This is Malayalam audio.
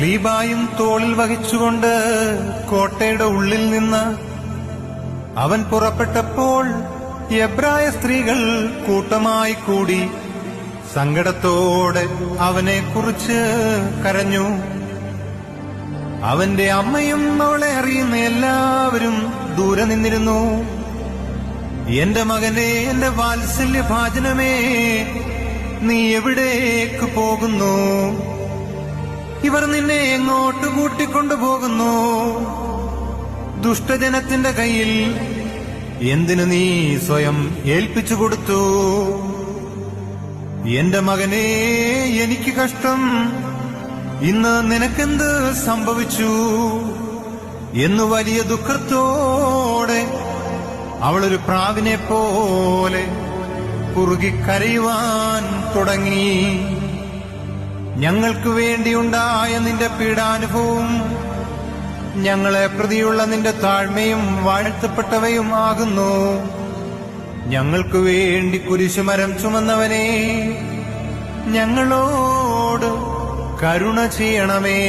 ലീബായും തോളിൽ വഹിച്ചുകൊണ്ട് കോട്ടയുടെ ഉള്ളിൽ നിന്ന് അവൻ പുറപ്പെട്ടപ്പോൾ എബ്രായ സ്ത്രീകൾ കൂട്ടമായി കൂടി സങ്കടത്തോടെ അവനെക്കുറിച്ച് കരഞ്ഞു. അവന്റെ അമ്മയും അവളെ അറിയുന്ന എല്ലാവരും ദൂരെ നിന്നിരുന്നു. എന്റെ മകനെ, എന്റെ വാത്സല്യഭാജനമേ, നീ എവിടേക്ക് പോകുന്നു? ഇവർ നിന്നെ എങ്ങോട്ട് കൂട്ടിക്കൊണ്ടുപോകുന്നു? ദുഷ്ടജനത്തിന്റെ കയ്യിൽ എന്തിനു നീ സ്വയം ഏൽപ്പിച്ചു കൊടുത്തു? എന്റെ മകനെ, എനിക്ക് കഷ്ടം. ഇന്ന് നിനക്കെന്ത് സംഭവിച്ചു എന്നു വലിയ ദുഃഖത്തോടെ അവളൊരു പ്രാവിനെ പോലെ കുറുകിക്കരയുവാൻ തുടങ്ങി. ഞങ്ങൾക്ക് വേണ്ടിയുണ്ടായ നിന്റെ പീഡാനുഭവം ഞങ്ങളെ പ്രതിയുള്ള നിന്റെ താഴ്മയും വാഴ്ത്തപ്പെട്ടവയും ആകുന്നു. ഞങ്ങൾക്ക് വേണ്ടി കുരിശുമരം ചുമന്നവനെ, ഞങ്ങളോട് കരുണ ചെയ്യണമേ.